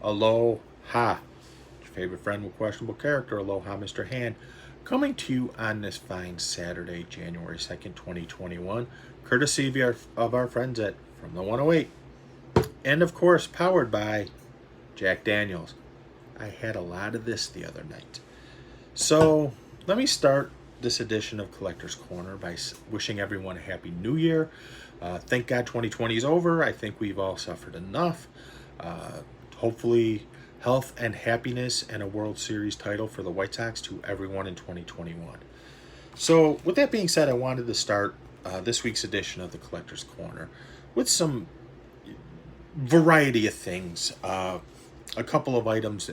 Aloha. Your favorite friend with questionable character, Aloha Mr. Hand, coming to you on this fine Saturday, January 2nd, 2021, courtesy of our friends at From the 108. And of course, powered by Jack Daniels. I had a lot of this the other night. So let me start this edition of Collector's Corner by wishing everyone a happy new year. Thank God 2020 is over. I think we've all suffered enough. Hopefully, health and happiness and a World Series title for the White Sox to everyone in 2021. So, with that being said, I wanted to start this week's edition of the Collector's Corner with some variety of things. A couple of items.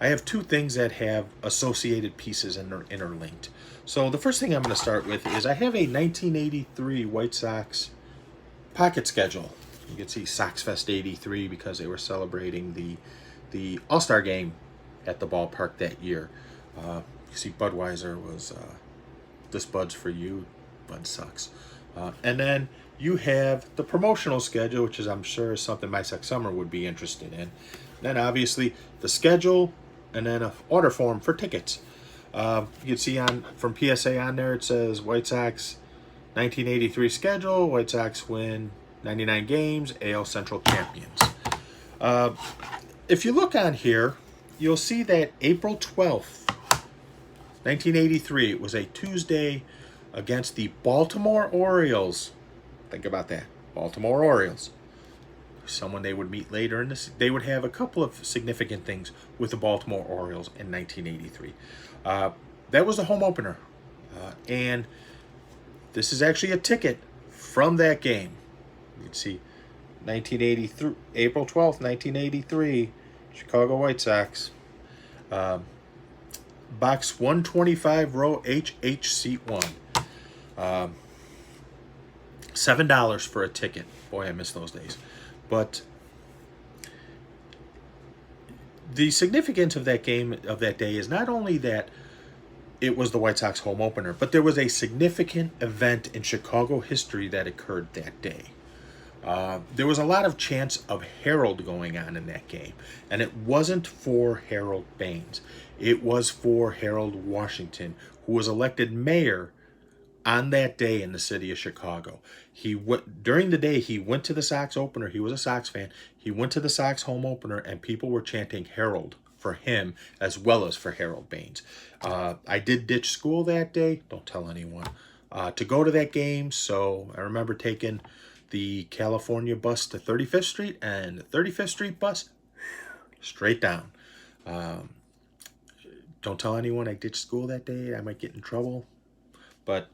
I have two things that have associated pieces and are interlinked. So the first thing I'm going to start with is I have a 1983 White Sox pocket schedule. You can see Sox Fest 83 because they were celebrating the All-Star game at the ballpark that year. You see Budweiser was this Bud's for you, Bud sucks. And then you have the promotional schedule, which is I'm sure is something My Sox Summer would be interested in. Then obviously the schedule and then an order form for tickets. You can see from PSA on there it says White Sox 1983 schedule. White Sox win 99 games, AL Central champions. If you look on here, you'll see that April 12th, 1983, it was a Tuesday against the Baltimore Orioles. Think about that, Baltimore Orioles. Someone they would meet later in this. They would have a couple of significant things with the Baltimore Orioles in 1983. That was the home opener. And this is actually a ticket from that game. You can see 1983, April 12th, 1983, Chicago White Sox. Box 125, row HH, seat 1. $7 for a ticket. Boy, I miss those days. But the significance of that game, of that day, is not only that it was the White Sox home opener, but there was a significant event in Chicago history that occurred that day. There was a lot of chants of Harold going on in that game, and it wasn't for Harold Baines. It was for Harold Washington, who was elected mayor on that day in the city of Chicago. During the day, he went to the Sox opener. He was a Sox fan. He went to the Sox home opener, and people were chanting Harold for him as well as for Harold Baines. I did ditch school that day. Don't tell anyone. To go to that game, so I remember taking the California bus to 35th Street and the 35th Street bus straight down. Don't tell anyone I ditched school that day. I might get in trouble. But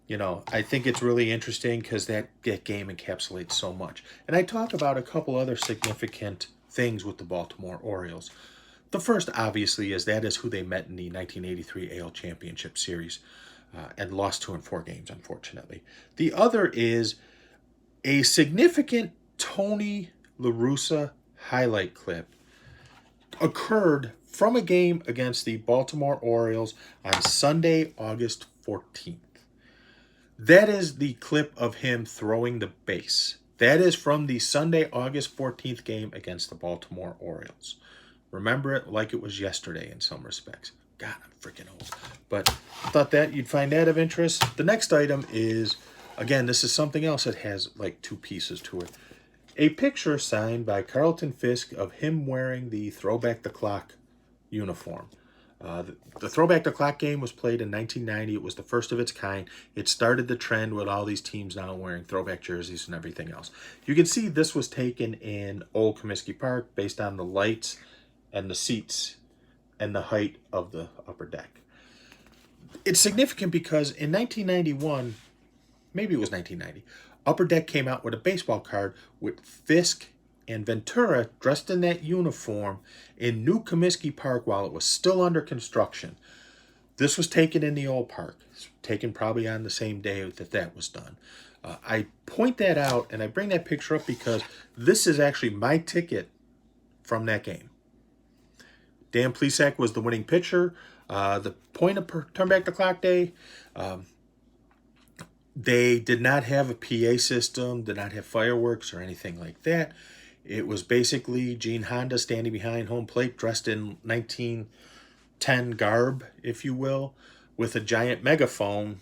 I think it's really interesting because that game encapsulates so much. And I talk about a couple other significant things with the Baltimore Orioles. The first, obviously, is who they met in the 1983 AL Championship Series and lost to in 4 games, unfortunately. The other is a significant Tony La Russa highlight clip occurred from a game against the Baltimore Orioles on Sunday, August 14th. That is the clip of him throwing the base. That is from the Sunday, August 14th game against the Baltimore Orioles. Remember it like it was yesterday in some respects. God, I'm freaking old. But I thought that you'd find that of interest. The next item is, again, this is something else that has like 2 pieces to it. A picture signed by Carlton Fisk of him wearing the Throwback the Clock uniform. The Throwback the Clock game was played in 1990. It was the first of its kind. It started the trend with all these teams now wearing throwback jerseys and everything else. You can see this was taken in Old Comiskey Park based on the lights and the seats and the height of the upper deck. It's significant because in 1991, maybe it was 1990, Upper Deck came out with a baseball card with Fisk and Ventura dressed in that uniform in New Comiskey Park while it was still under construction. This was taken in the old park. It's taken probably on the same day that was done. I point that out and I bring that picture up because this is actually my ticket from that game. Dan Plesac was the winning pitcher. The point of Turn Back the Clock Day, they did not have a PA system, did not have fireworks or anything like that. It was basically Gene Honda standing behind home plate, dressed in 1910 garb, if you will, with a giant megaphone,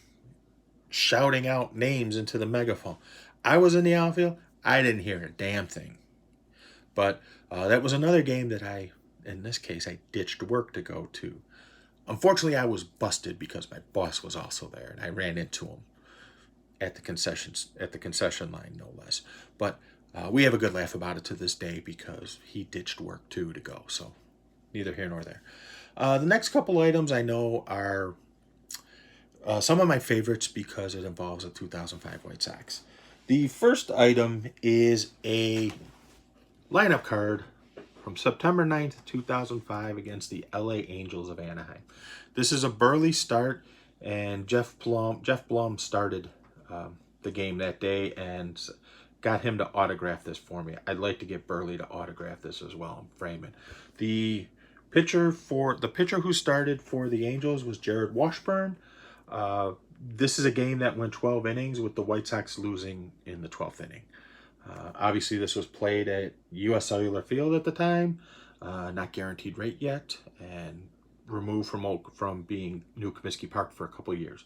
shouting out names into the megaphone. I was in the outfield. I didn't hear a damn thing. But that was another game that in this case, I ditched work to go to. Unfortunately, I was busted because my boss was also there, and I ran into him at the concession line, no less. But we have a good laugh about it to this day because he ditched work too to go. So neither here nor there. The next couple items I know are some of my favorites because it involves a 2005 White Sox. The first item is a lineup card from September 9th, 2005 against the LA Angels of Anaheim. This is a Burley start, and Jeff Blum started the game that day and got him to autograph this for me. I'd like to get Burley to autograph this as well and frame it. The pitcher who started for the Angels was Jared Washburn. This is a game that went 12 innings with the White Sox losing in the 12th inning. Obviously, this was played at U.S. Cellular Field at the time, not guaranteed rate yet, and removed from being New Comiskey Park for a couple of years.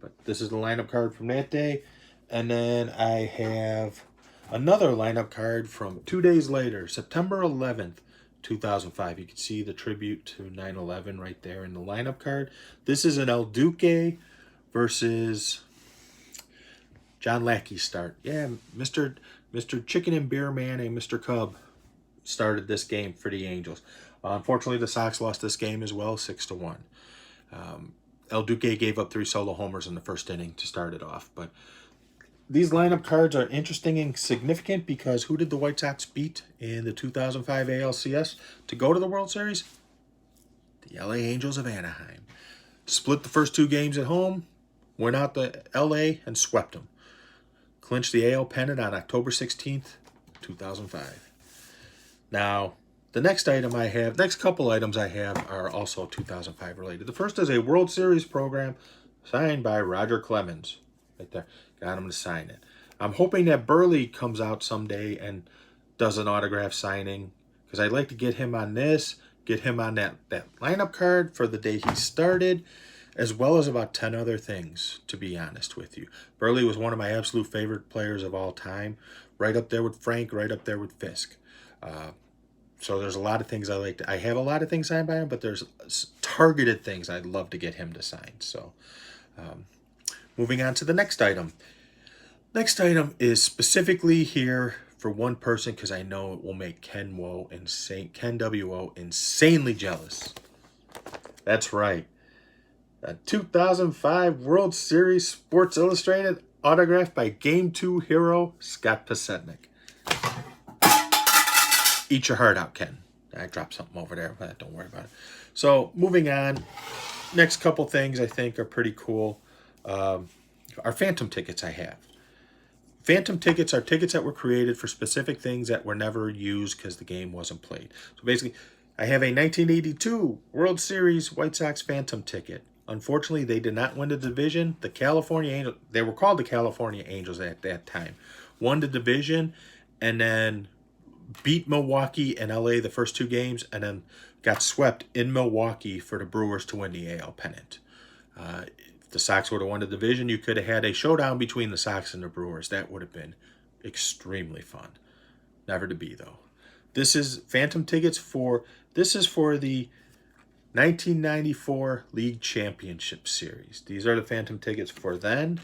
But this is the lineup card from that day. And then I have another lineup card from 2 days later, September 11th, 2005. You can see the tribute to 9/11 right there in the lineup card. This is an El Duque versus John Lackey start. Yeah, Mr. Chicken and Beer Man and Mr. Cub started this game for the Angels. Unfortunately, the Sox lost this game as well, 6-1. El Duque gave up 3 solo homers in the first inning to start it off. But these lineup cards are interesting and significant because who did the White Sox beat in the 2005 ALCS to go to the World Series? The LA Angels of Anaheim. Split the first 2 games at home, went out to LA and swept them. Clinched the AL pennant on October 16th, 2005. Now, the next couple items I have are also 2005 related. The first is a World Series program signed by Roger Clemens. Right there. Got him to sign it. I'm hoping that Burley comes out someday and does an autograph signing because I'd like to get him on this, get him on that lineup card for the day he started, as well as about 10 other things, to be honest with you. Burley was one of my absolute favorite players of all time, right up there with Frank, right up there with Fisk. So there's a lot of things I have a lot of things signed by him, but there's targeted things I'd love to get him to sign. So moving on to the next item. Next item is specifically here for one person because I know it will make Ken W.O. insanely jealous. That's right. A 2005 World Series Sports Illustrated autographed by Game 2 hero Scott Podsednik. Eat your heart out, Ken. I dropped something over there, but don't worry about it. So moving on, next couple things I think are pretty cool are phantom tickets I have. Phantom tickets are tickets that were created for specific things that were never used because the game wasn't played. So basically, I have a 1982 World Series White Sox phantom ticket. Unfortunately, they did not win the division. The California Angels, they were called the California Angels at that time, won the division and then beat Milwaukee and LA the first 2 games and then got swept in Milwaukee for the Brewers to win the AL pennant. If the Sox would have won the division, you could have had a showdown between the Sox and the Brewers. That would have been extremely fun. Never to be, though. This is phantom tickets for the 1994 League Championship Series. These are the phantom tickets for then.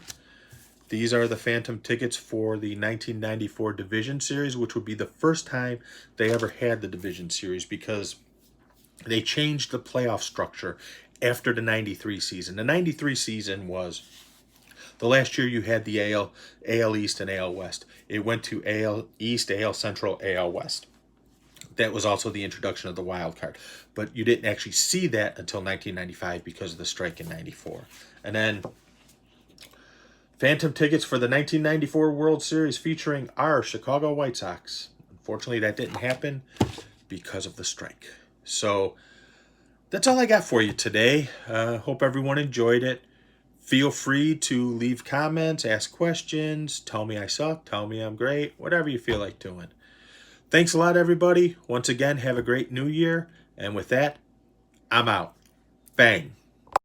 These are the phantom tickets for the 1994 Division Series, which would be the first time they ever had the Division Series because they changed the playoff structure after the 93 season. The 93 season was the last year you had the AL East and AL West. It went to AL East, AL Central, AL West. That was also the introduction of the wild card. But you didn't actually see that until 1995 because of the strike in 94. And then phantom tickets for the 1994 World Series featuring our Chicago White Sox. Unfortunately, that didn't happen because of the strike. So that's all I got for you today. Hope everyone enjoyed it. Feel free to leave comments, ask questions, tell me I suck, tell me I'm great, whatever you feel like doing. Thanks a lot, everybody. Once again, have a great new year. And with that, I'm out. Bang.